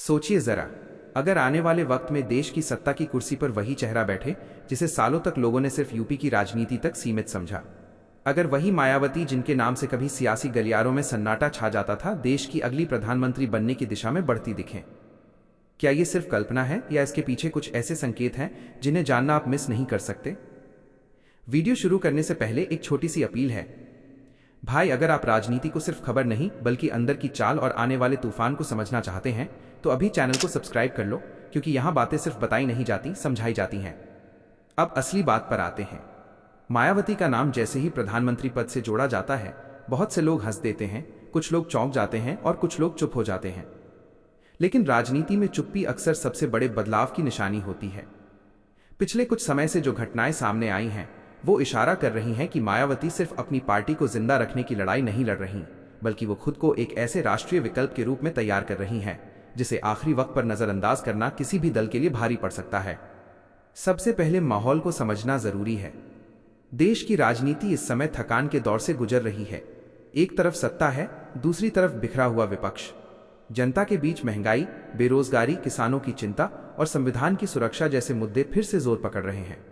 सोचिए जरा, अगर आने वाले वक्त में देश की सत्ता की कुर्सी पर वही चेहरा बैठे जिसे सालों तक लोगों ने सिर्फ यूपी की राजनीति तक सीमित समझा। अगर वही मायावती जिनके नाम से कभी सियासी गलियारों में सन्नाटा छा जाता था, देश की अगली प्रधानमंत्री बनने की दिशा में बढ़ती दिखें। क्या ये सिर्फ कल्पना है या इसके पीछे कुछ ऐसे संकेत हैं जिन्हें जानना आप मिस नहीं कर सकते? वीडियो शुरू करने से पहले एक छोटी सी अपील है भाई, अगर आप राजनीति को सिर्फ खबर नहीं बल्कि अंदर की चाल और आने वाले तूफान को समझना चाहते हैं तो अभी चैनल को सब्सक्राइब कर लो, क्योंकि यहां बातें सिर्फ बताई नहीं जाती, समझाई जाती हैं। अब असली बात पर आते हैं। मायावती का नाम जैसे ही प्रधानमंत्री पद से जोड़ा जाता है, बहुत से लोग हंस देते हैं, कुछ लोग चौंक जाते हैं और कुछ लोग चुप हो जाते हैं। लेकिन राजनीति में चुप्पी अक्सर सबसे बड़े बदलाव की निशानी होती है। पिछले कुछ समय से जो घटनाएं सामने आई हैं वो इशारा कर रही हैं कि मायावती सिर्फ अपनी पार्टी को जिंदा रखने की लड़ाई नहीं लड़ रही, बल्कि वो खुद को एक ऐसे राष्ट्रीय विकल्प के रूप में तैयार कर रही हैं जिसे आखिरी वक्त पर नजरअंदाज करना किसी भी दल के लिए भारी पड़ सकता है। सबसे पहले माहौल को समझना जरूरी है। देश की राजनीति इस समय थकान के दौर से गुजर रही है। एक तरफ सत्ता है, दूसरी तरफ बिखरा हुआ विपक्ष। जनता के बीच महंगाई, बेरोजगारी, किसानों की चिंता और संविधान की सुरक्षा जैसे मुद्दे फिर से जोर पकड़ रहे हैं।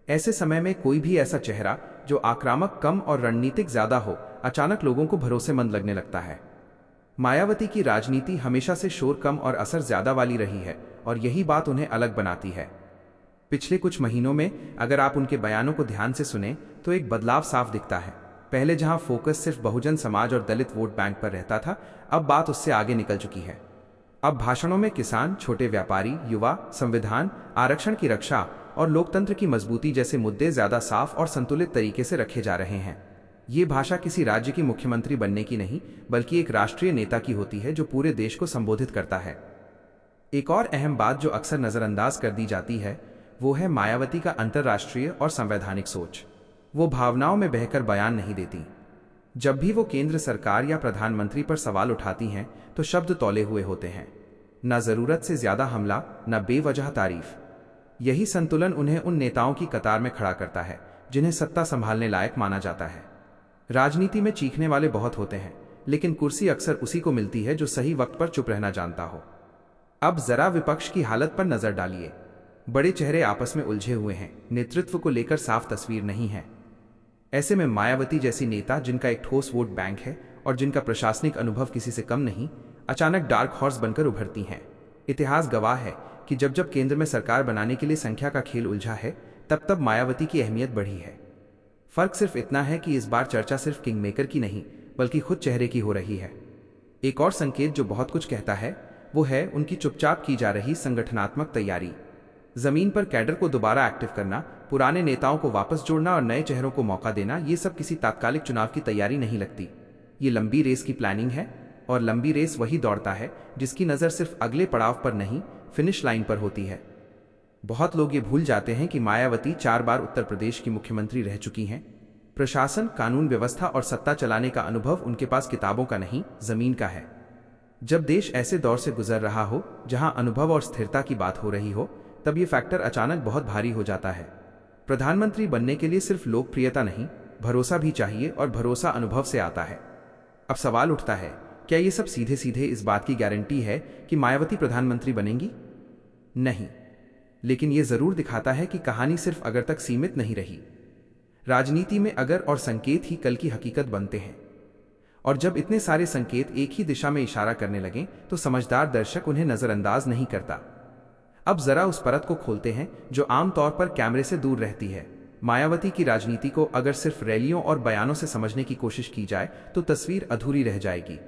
ऐसे समय में कोई भी ऐसा चेहरा जो आक्रामक कम और रणनीतिक ज्यादा हो, अचानक लोगों को भरोसेमंद लगने लगता है। मायावती की राजनीति हमेशा से शोर कम और असर ज्यादा वाली रही है और यही बात उन्हें अलग बनाती है। पिछले कुछ महीनों में अगर आप उनके बयानों को ध्यान से सुने तो एक बदलाव साफ दिखता है। पहले जहां फोकस सिर्फ बहुजन समाज और दलित वोट बैंक पर रहता था, अब बात उससे आगे निकल चुकी है। अब भाषणों में किसान, छोटे व्यापारी, युवा, संविधान, आरक्षण की रक्षा और लोकतंत्र की मजबूती जैसे मुद्दे ज्यादा साफ और संतुलित तरीके से रखे जा रहे हैं। ये भाषा किसी राज्य की मुख्यमंत्री बनने की नहीं, बल्कि एक राष्ट्रीय नेता की होती है जो पूरे देश को संबोधित करता है। एक और अहम बात जो अक्सर नजरअंदाज कर दी जाती है वो है मायावती का अंतर्राष्ट्रीय और संवैधानिक सोच। वो भावनाओं में बहकर बयान नहीं देती। जब भी वो केंद्र सरकार या प्रधानमंत्री पर सवाल उठाती हैं तो शब्द तौले हुए होते हैं। न जरूरत से ज्यादा हमला, न बेवजह तारीफ। यही संतुलन उन्हें उन नेताओं की कतार में खड़ा करता है जिन्हें सत्ता संभालने लायक माना जाता है। राजनीति में चीखने वाले बहुत होते हैं, लेकिन कुर्सी अक्सर उसी को मिलती है जो सही वक्त पर चुप रहना जानता हो। अब जरा विपक्ष की हालत पर नजर डालिए। बड़े चेहरे आपस में उलझे हुए हैं, नेतृत्व को लेकर साफ तस्वीर नहीं है। ऐसे में मायावती जैसी नेता जिनका एक ठोस वोट बैंक है और जिनका प्रशासनिक अनुभव किसी से कम नहीं, अचानक डार्क हॉर्स बनकर उभरती हैं। इतिहास गवाह है कि जब जब केंद्र में सरकार बनाने के लिए संख्या का खेल उलझा है, तब तब मायावती की अहमियत बढ़ी है। फर्क सिर्फ इतना है कि इस बार चर्चा सिर्फ किंग मेकर की नहीं बल्कि खुद चेहरे की हो रही है। एक और संकेत जो बहुत कुछ कहता है वो है उनकी चुपचाप की जा रही संगठनात्मक तैयारी। जमीन पर कैडर को दोबारा एक्टिव करना, पुराने नेताओं को वापस जोड़ना और नए चेहरों को मौका देना, ये सब किसी तात्कालिक चुनाव की तैयारी नहीं लगती। ये लंबी रेस की प्लानिंग है और लंबी रेस वही दौड़ता है जिसकी नज़र सिर्फ अगले पड़ाव पर नहीं, फिनिश लाइन पर होती है। बहुत लोग ये भूल जाते हैं कि मायावती 4 बार उत्तर प्रदेश की मुख्यमंत्री रह चुकी हैं। प्रशासन, कानून व्यवस्था और सत्ता चलाने का अनुभव उनके पास किताबों का नहीं, जमीन का है। जब देश ऐसे दौर से गुजर रहा हो जहां अनुभव और स्थिरता की बात हो रही हो, तब ये फैक्टर अचानक बहुत भारी हो जाता है। प्रधानमंत्री बनने के लिए सिर्फ लोकप्रियता नहीं, भरोसा भी चाहिए और भरोसा अनुभव से आता है। अब सवाल उठता है, क्या ये सब सीधे सीधे इस बात की गारंटी है कि मायावती प्रधानमंत्री बनेंगी? नहीं, लेकिन ये जरूर दिखाता है कि कहानी सिर्फ अगर तक सीमित नहीं रही। राजनीति में अगर और संकेत ही कल की हकीकत बनते हैं, और जब इतने सारे संकेत एक ही दिशा में इशारा करने लगें तो समझदार दर्शक उन्हें नजरअंदाज नहीं करता। अब जरा उस परत को खोलते हैं जो आमतौर पर कैमरे से दूर रहती है। मायावती की राजनीति को अगर सिर्फ रैलियों और बयानों से समझने की कोशिश की जाए तो तस्वीर अधूरी रह जाएगी।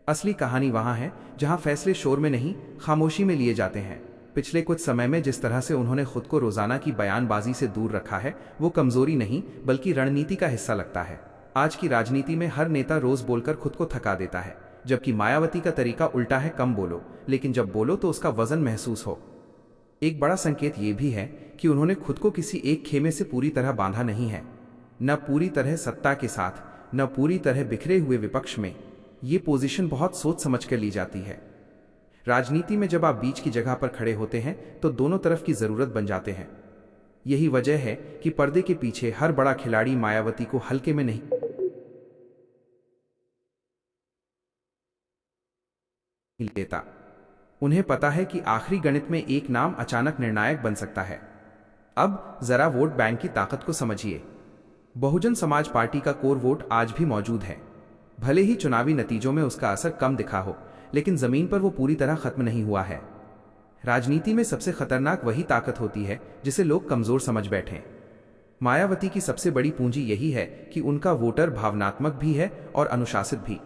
असली कहानी वहां है जहां फैसले शोर में नहीं, खामोशी में लिए जाते हैं। पिछले कुछ समय में जिस तरह से उन्होंने खुद को रोजाना की बयानबाजी से दूर रखा है, वो कमजोरी नहीं बल्कि रणनीति का हिस्सा लगता है। आज की राजनीति में हर नेता रोज बोलकर खुद को थका देता है, जबकि मायावती का तरीका उल्टा है, कम बोलो लेकिन जब बोलो तो उसका वजन महसूस हो। एक बड़ा संकेत ये भी है कि उन्होंने खुद को किसी एक खेमे से पूरी तरह बांधा नहीं है, न पूरी तरह सत्ता के साथ, न पूरी तरह बिखरे हुए विपक्ष में। ये पोजीशन बहुत सोच समझ कर ली जाती है। राजनीति में जब आप बीच की जगह पर खड़े होते हैं तो दोनों तरफ की जरूरत बन जाते हैं। यही वजह है कि पर्दे के पीछे हर बड़ा खिलाड़ी मायावती को हल्के में नहीं लेता। उन्हें पता है कि आखिरी गणित में एक नाम अचानक निर्णायक बन सकता है। अब जरा वोट बैंक की ताकत को समझिए। बहुजन समाज पार्टी का कोर वोट आज भी मौजूद है। भले ही चुनावी नतीजों में उसका असर कम दिखा हो, लेकिन जमीन पर वो पूरी तरह खत्म नहीं हुआ है। राजनीति में सबसे खतरनाक वही ताकत होती है जिसे लोग कमजोर समझ बैठें। मायावती की सबसे बड़ी पूंजी यही है कि उनका वोटर भावनात्मक भी है और अनुशासित भी।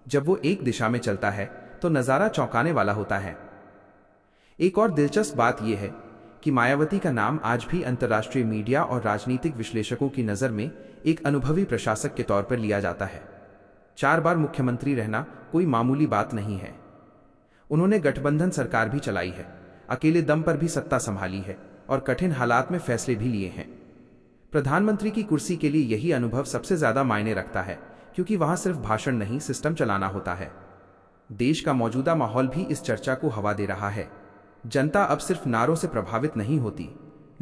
जब वो एक दिशा में चलता है तो नजारा चौंकाने वाला होता है। एक और दिलचस्प बात यह है कि मायावती का नाम आज भी अंतर्राष्ट्रीय मीडिया और राजनीतिक विश्लेषकों की नज़र में एक अनुभवी प्रशासक के तौर पर लिया जाता है। 4 बार मुख्यमंत्री रहना कोई मामूली बात नहीं है। उन्होंने गठबंधन सरकार भी चलाई है, अकेले दम पर भी सत्ता संभाली है और कठिन हालात में फैसले भी लिए हैं। प्रधानमंत्री की कुर्सी के लिए यही अनुभव सबसे ज्यादा मायने रखता है, क्योंकि वहां सिर्फ भाषण नहीं, सिस्टम चलाना होता है। देश का मौजूदा माहौल भी इस चर्चा को हवा दे रहा है। जनता अब सिर्फ नारों से प्रभावित नहीं होती।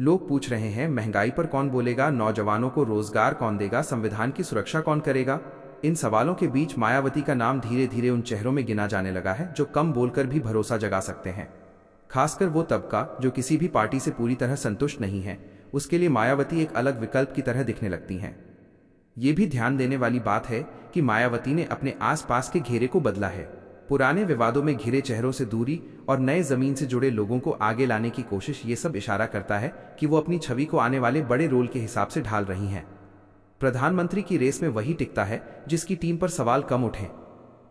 लोग पूछ रहे हैं, महंगाई पर कौन बोलेगा, नौजवानों को रोजगार कौन देगा, संविधान की सुरक्षा कौन करेगा। इन सवालों के बीच मायावती का नाम धीरे धीरे उन चेहरों में गिना जाने लगा है जो कम बोलकर भी भरोसा जगा सकते हैं। खासकर वो तबका जो किसी भी पार्टी से पूरी तरह संतुष्ट नहीं है, उसके लिए मायावती एक अलग विकल्प की तरह दिखने लगती हैं। ये भी ध्यान देने वाली बात है कि मायावती ने अपने आसपास के घेरे को बदला है। पुराने विवादों में घिरे चेहरों से दूरी और नए जमीन से जुड़े लोगों को आगे लाने की कोशिश, ये सब इशारा करता है कि वो अपनी छवि को आने वाले बड़े रोल के हिसाब से ढाल रही हैं। प्रधानमंत्री की रेस में वही टिकता है जिसकी टीम पर सवाल कम उठे।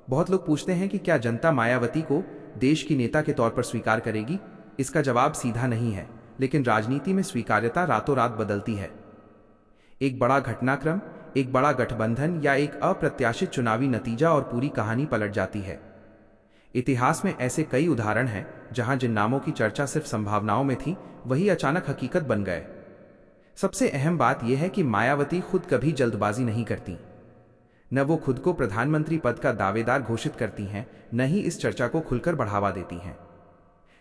बहुत लोग पूछते हैं कि क्या जनता मायावती को देश की नेता के तौर पर स्वीकार करेगी। इसका जवाब सीधा नहीं है, लेकिन राजनीति में स्वीकार्यता रातों रात बदलती है। एक बड़ा घटनाक्रम, एक बड़ा गठबंधन या एक अप्रत्याशित चुनावी नतीजा और पूरी कहानी पलट जाती है। इतिहास में ऐसे कई उदाहरण हैं जहां जिन नामों की चर्चा सिर्फ संभावनाओं में थी, वही अचानक हकीकत बन गए। सबसे अहम बात यह है कि मायावती खुद कभी जल्दबाजी नहीं करती। न वो खुद को प्रधानमंत्री पद का दावेदार घोषित करती हैं, न ही इस चर्चा को खुलकर बढ़ावा देती हैं।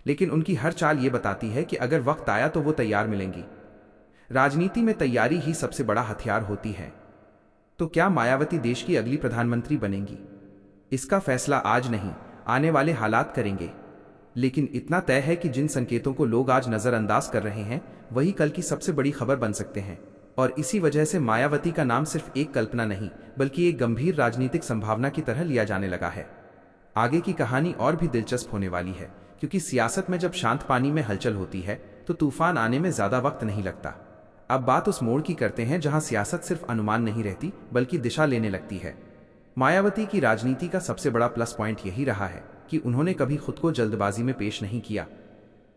लेकिन उनकी हर चाल ये बताती है कि अगर वक्त आया तो वो तैयार मिलेंगी। राजनीति में तैयारी ही सबसे बड़ा हथियार होती है। तो क्या मायावती देश की अगली प्रधानमंत्री बनेंगी? इसका फैसला आज नहीं, आने वाले हालात करेंगे। लेकिन इतना तय है कि जिन संकेतों को लोग आज नजरअंदाज कर रहे हैं, वही कल की सबसे बड़ी खबर बन सकते हैं। और इसी वजह से मायावती का नाम सिर्फ एक कल्पना नहीं, बल्कि एक गंभीर राजनीतिक संभावना की तरह लिया जाने लगा है। आगे की कहानी और भी दिलचस्प होने वाली है, क्योंकि सियासत में जब शांत पानी में हलचल होती है तो तूफान आने में ज्यादा वक्त नहीं लगता। अब बात उस मोड़ की करते हैं जहां सियासत सिर्फ अनुमान नहीं रहती, बल्कि दिशा लेने लगती है। मायावती की राजनीति का सबसे बड़ा प्लस पॉइंट यही रहा है कि उन्होंने कभी खुद को जल्दबाजी में पेश नहीं किया।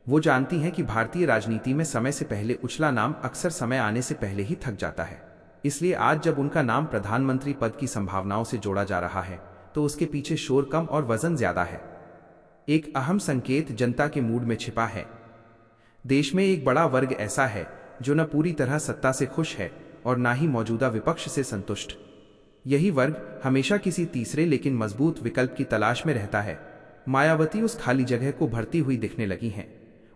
वो जानती हैं कि भारतीय राजनीति में समय से पहले उछला नाम अक्सर समय आने से पहले ही थक जाता है। इसलिए आज जब उनका नाम प्रधानमंत्री पद की संभावनाओं से जोड़ा जा रहा है, तो उसके पीछे शोर कम और वजन ज्यादा है। एक अहम संकेत जनता के मूड में छिपा है। देश में एक बड़ा वर्ग ऐसा है जो न पूरी तरह सत्ता से खुश है और ना ही मौजूदा विपक्ष से संतुष्ट। यही वर्ग हमेशा किसी तीसरे लेकिन मजबूत विकल्प की तलाश में रहता है। मायावती उस खाली जगह को भरती हुई दिखने लगी हैं।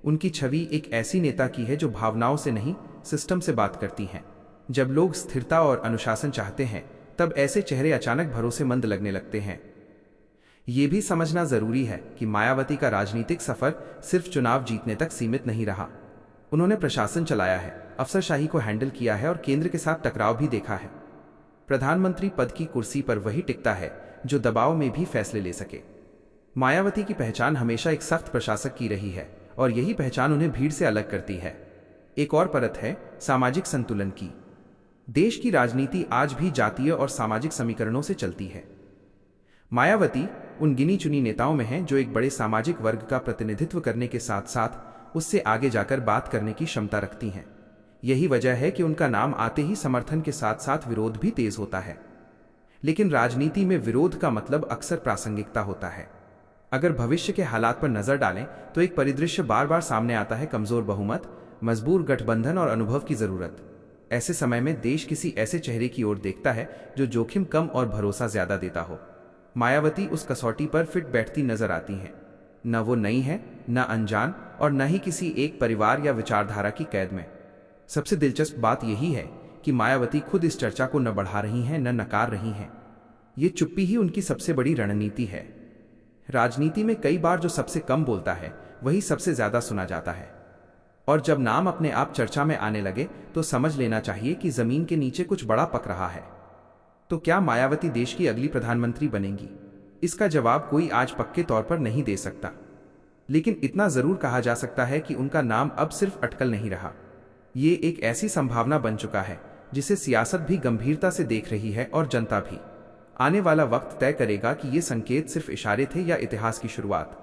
उनकी छवि एक ऐसी नेता की है जो भावनाओं से नहीं, सिस्टम से बात करती हैं। जब लोग स्थिरता और अनुशासन चाहते हैं, तब ऐसे चेहरे अचानक भरोसेमंद लगने लगते हैं। ये भी समझना जरूरी है कि मायावती का राजनीतिक सफर सिर्फ चुनाव जीतने तक सीमित नहीं रहा। उन्होंने प्रशासन चलाया है, अफसरशाही को हैंडल किया है और केंद्र के साथ टकराव भी देखा है। प्रधानमंत्री पद की कुर्सी पर वही टिकता है जो दबाव में भी फैसले ले सके। मायावती की पहचान हमेशा एक सख्त प्रशासक की रही है और यही पहचान उन्हें भीड़ से अलग करती है। एक और परत है सामाजिक संतुलन की। देश की राजनीति आज भी जातीय और सामाजिक समीकरणों से चलती है। मायावती उन गिनी चुनी नेताओं में हैं जो एक बड़े सामाजिक वर्ग का प्रतिनिधित्व करने के साथ साथ उससे आगे जाकर बात करने की क्षमता रखती हैं। यही वजह है कि उनका नाम आते ही समर्थन के साथ साथ विरोध भी तेज होता है। लेकिन राजनीति में विरोध का मतलब अक्सर प्रासंगिकता होता है। अगर भविष्य के हालात पर नजर डालें तो एक परिदृश्य बार बार सामने आता है: कमजोर बहुमत, मजबूर गठबंधन और अनुभव की जरूरत। ऐसे समय में देश किसी ऐसे चेहरे की ओर देखता है जो जोखिम कम और भरोसा ज्यादा देता हो। मायावती उस कसौटी पर फिट बैठती नजर आती हैं। न वो नई है, न अनजान, और न ही किसी एक परिवार या विचारधारा की कैद में। सबसे दिलचस्प बात यही है कि मायावती खुद इस चर्चा को न बढ़ा रही हैं न नकार रही हैं। ये चुप्पी ही उनकी सबसे बड़ी रणनीति है। राजनीति में कई बार जो सबसे कम बोलता है वही सबसे ज्यादा सुना जाता है, और जब नाम अपने आप चर्चा में आने लगे तो समझ लेना चाहिए कि जमीन के नीचे कुछ बड़ा पक रहा है। तो क्या मायावती देश की अगली प्रधानमंत्री बनेंगी? इसका जवाब कोई आज पक्के तौर पर नहीं दे सकता, लेकिन इतना जरूर कहा जा सकता है कि उनका नाम अब सिर्फ अटकल नहीं रहा। ये एक ऐसी संभावना बन चुका है जिसे सियासत भी गंभीरता से देख रही है और जनता भी। आने वाला वक्त तय करेगा कि ये संकेत सिर्फ इशारे थे या इतिहास की शुरुआत।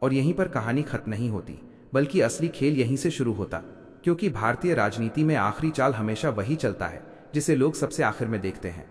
और यहीं पर कहानी खत्म नहीं होती, बल्कि असली खेल यहीं से शुरू होता, क्योंकि भारतीय राजनीति में आखिरी चाल हमेशा वही चलता है जिसे लोग सबसे आखिर में देखते हैं।